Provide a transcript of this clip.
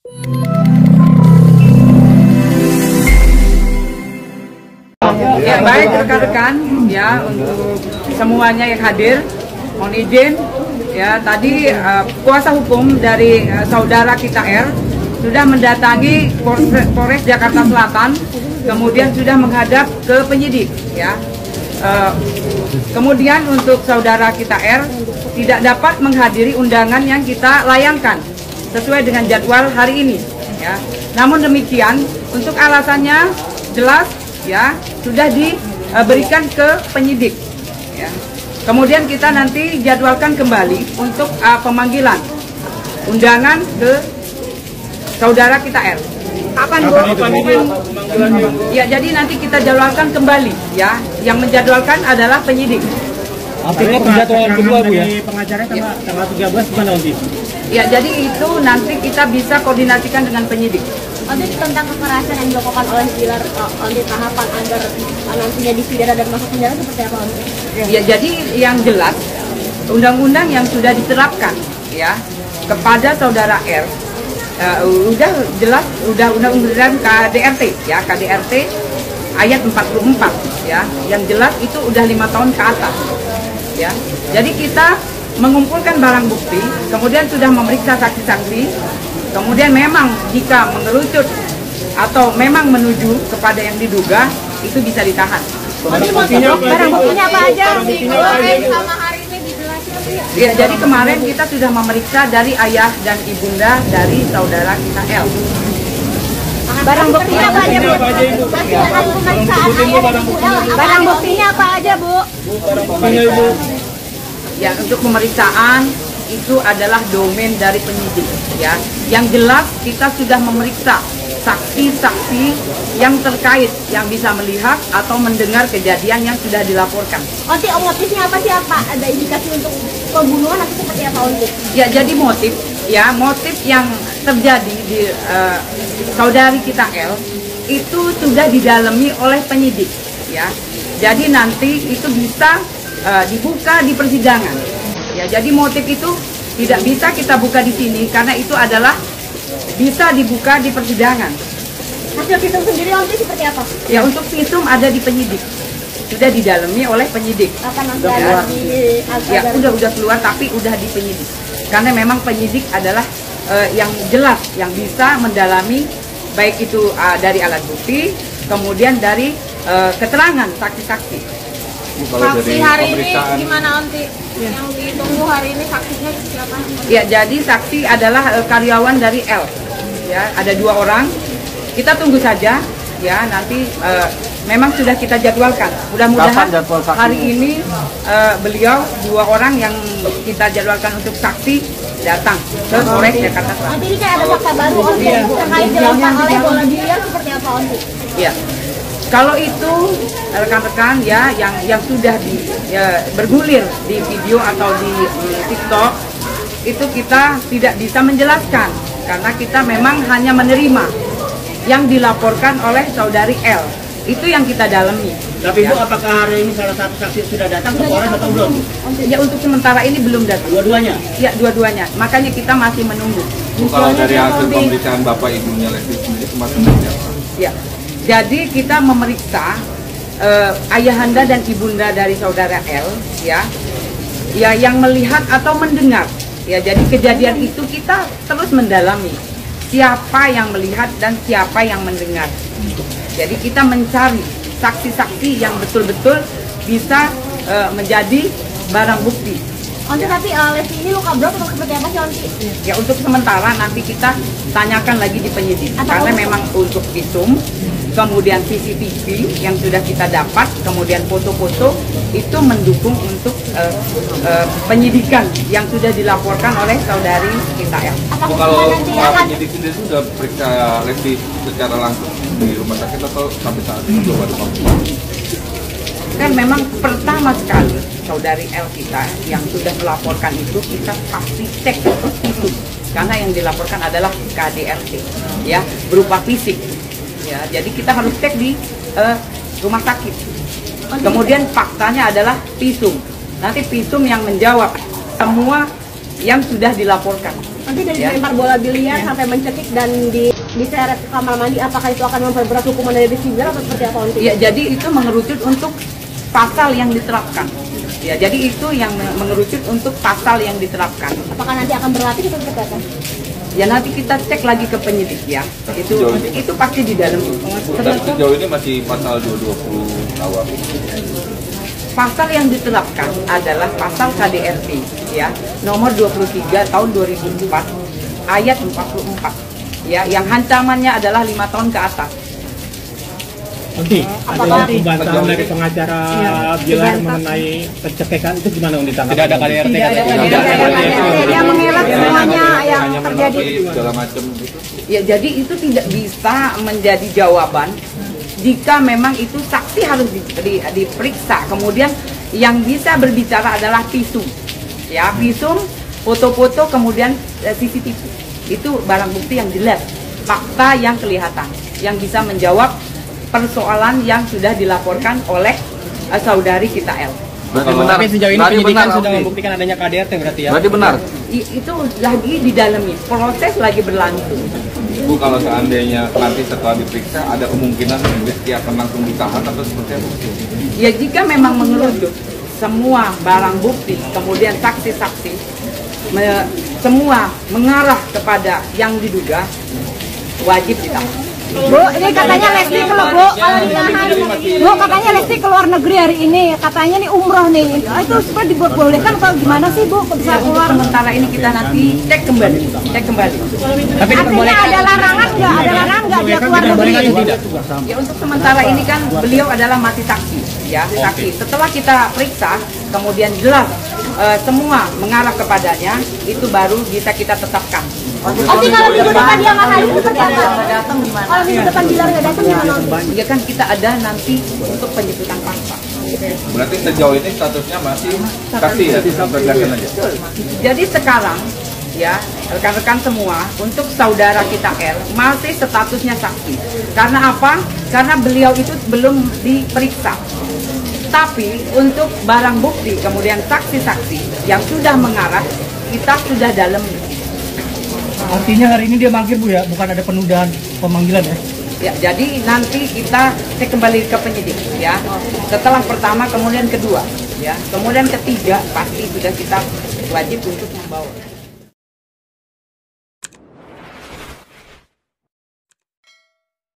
Ya, baik rekan-rekan ya, untuk semuanya yang hadir, mohon izin ya, tadi kuasa hukum dari saudara kita R sudah mendatangi Polres Jakarta Selatan, kemudian sudah menghadap ke penyidik ya. Kemudian untuk saudara kita R tidak dapat menghadiri undangan yang kita layangkan sesuai dengan jadwal hari ini ya. Namun demikian, untuk alasannya jelas ya, sudah diberikan ke penyidik ya. Kemudian kita nanti jadwalkan kembali untuk pemanggilan undangan ke saudara kita R. Kapan Bu? Ya, jadi nanti kita jadwalkan kembali ya. Yang menjadwalkan adalah penyidik. Artinya penjadwalan kedua Bu ya? Pengacaranya tanggal 13 bukan nanti? Ya, jadi itu nanti kita bisa koordinasikan dengan penyidik. Untuk tentang kekerasan yang dilakukan oleh Bilar di tahapan agar nantinya dipidana dan masuk penjara seperti apa? Ya, jadi yang jelas undang-undang yang sudah diterapkan ya kepada saudara R udah jelas, udah undang-undang KDRT ya, KDRT ayat 44 ya, yang jelas itu udah 5 tahun ke atas ya. Jadi kita mengumpulkan barang bukti, kemudian sudah memeriksa saksi-saksi, kemudian memang jika mengerucut atau memang menuju kepada yang diduga, itu bisa ditahan. Barang buktinya apa aja? Sama hari ini dijelasin. Ya, jadi kemarin kita sudah memeriksa dari ayah dan ibunda dari saudara kita L. Barang buktinya apa aja Bu? Barang buktinya apa aja Bu? Ya, untuk pemeriksaan itu adalah domain dari penyidik ya. Yang jelas kita sudah memeriksa saksi-saksi yang terkait, yang bisa melihat atau mendengar kejadian yang sudah dilaporkan. Onti, motifnya apa sih, Pak? Ada indikasi untuk pembunuhan atau seperti apa Onti? Ya, jadi motif yang terjadi di saudari kita L itu sudah didalami oleh penyidik ya. Jadi nanti itu bisa dibuka di persidangan. Ya, jadi motif itu tidak bisa kita buka di sini karena itu adalah bisa dibuka di persidangan. Hasil visum sendiri Onti seperti apa? Ya, untuk visum ada di penyidik. Sudah didalami oleh penyidik. Apa nanti ada di ya, udah keluar tapi udah di penyidik. Karena memang penyidik adalah yang jelas yang bisa mendalami baik itu dari alat bukti, kemudian dari keterangan saksi-saksi. Saksi hari ini gimana Onti? Yang ditunggu hari ini saksinya siapa? Ya, jadi saksi adalah karyawan dari L. Ya, ada 2 orang. Kita tunggu saja ya, nanti memang sudah kita jadwalkan. Mudah-mudahan hari ini beliau 2 orang yang kita jadwalkan untuk saksi datang ke Polres Jakarta Selatan. Onti, ini kayak ada fakta baru Onti terkait dilakukan oleh bola biliar seperti apa Onti? Ya. Kalau itu rekan-rekan ya yang sudah bergulir di video atau di TikTok, itu kita tidak bisa menjelaskan karena kita memang hanya menerima yang dilaporkan oleh saudari L. Itu yang kita dalami. Tapi Bu, apakah hari ini salah satu saksi sudah datang ke Polres atau belum? Ya, untuk sementara ini belum datang. Dua-duanya? Ya, dua-duanya. Makanya kita masih menunggu. Kalau dari hasil pemeriksaan Bapak Ibunya Lesti sendiri kemarin apa? Ya. Jadi kita memeriksa ayahanda dan ibunda dari saudara L ya yang melihat atau mendengar ya. Jadi kejadian itu kita terus mendalami siapa yang melihat dan siapa yang mendengar. Jadi kita mencari saksi-saksi yang betul-betul bisa menjadi barang bukti. Onti, tapi Lesti ini luka berat atau seperti apa sih Onti? Ya, untuk sementara nanti kita tanyakan lagi di penyidik karena memang untuk visum, kemudian CCTV yang sudah kita dapat, kemudian foto-foto itu mendukung untuk penyidikan yang sudah dilaporkan oleh saudari kita ya. Kalau penyidik sendiri sudah periksa Lesti secara langsung di rumah sakit atau sampai saat ini belum ada konfirmasi? Kan memang pertama sekali saudari L kita yang sudah melaporkan itu kita pasti cek itu karena yang dilaporkan adalah KDRT ya, berupa fisik ya. Jadi kita harus cek di rumah sakit. Kemudian faktanya adalah visum. Nanti visum yang menjawab semua yang sudah dilaporkan. Nanti dari Ya. lempar bola biliar sampai mencekik dan diseret ke kamar mandi, apakah itu akan memperberat hukuman dari Rizky Bilar atau seperti apa nanti? Ya, jadi itu mengerucut untuk pasal yang diterapkan. Ya, jadi itu yang mengerucut untuk pasal yang diterapkan. Apakah nanti akan berlatih atau seperti apa? Ya nanti kita cek lagi ke penyidik ya. Itu pasti di dalam. Dan sejauh ini masih pasal 220 KUHP. Pasal yang diterapkan adalah pasal KDRT ya, nomor 23 tahun 2004 ayat 44 ya, yang ancamannya adalah 5 tahun ke atas. Nanti ada pembantaian dari pengacara Bilar mengenai pencegahan itu gimana untuk ditangkap? Tidak ada KDRT. Yang mengelak semuanya yang terjadi. Segala macam gitu. Ya, jadi itu tidak bisa menjadi jawaban jika memang itu saksi harus diperiksa. Kemudian yang bisa berbicara adalah visum. Ya, visum, foto-foto, kemudian CCTV. Itu barang bukti yang jelas, fakta yang kelihatan, yang bisa menjawab persoalan yang sudah dilaporkan oleh saudari kita L. Tapi sejauh ini penyidikan sudah membuktikan adanya KDRT berarti ya? Berarti benar. Itu lagi di dalamnya, proses lagi berlangsung. Bu, kalau seandainya nanti setelah diperiksa ada kemungkinan Rizky akan langsung ditahan atau seperti apa? Ya, jika memang mengerucut semua barang bukti, kemudian saksi-saksi, semua mengarah kepada yang diduga, wajib ditahan. Bu, ini katanya Lesti kalau Bu, katanya Lesti keluar negeri hari ini, katanya nih umroh nih, itu seperti dibolehkan atau gimana sih Bu bisa keluar? Sementara ini kita nanti cek kembali. Tapi Artinya ada larangan nggak dia keluar negeri? Ya, untuk sementara ini kan beliau adalah masih saksi, ya saksi. Setelah kita periksa, kemudian jelas semua mengarah kepadanya, itu baru bisa kita tetapkan. Nanti kalau minggu depan dia nggak hadir seperti apa? Kalau minggu depan Bilar nggak datang gimana? Ya kan kita ada nanti untuk penjemputan paksa. Berarti sejauh ini statusnya masih saksi ya? Pergerakan aja. Jadi sekarang ya rekan-rekan semua, untuk saudara kita L masih statusnya saksi. Karena apa? Karena beliau itu belum diperiksa. Tapi untuk barang bukti kemudian saksi-saksi yang sudah mengarah, kita sudah dalam. Artinya hari ini dia manggil Bu ya, bukan ada penundaan pemanggilan ya? Ya, jadi nanti kita cek kembali ke penyidik ya. Setelah pertama, kemudian kedua, ya, kemudian ketiga pasti sudah kita wajib untuk membawa.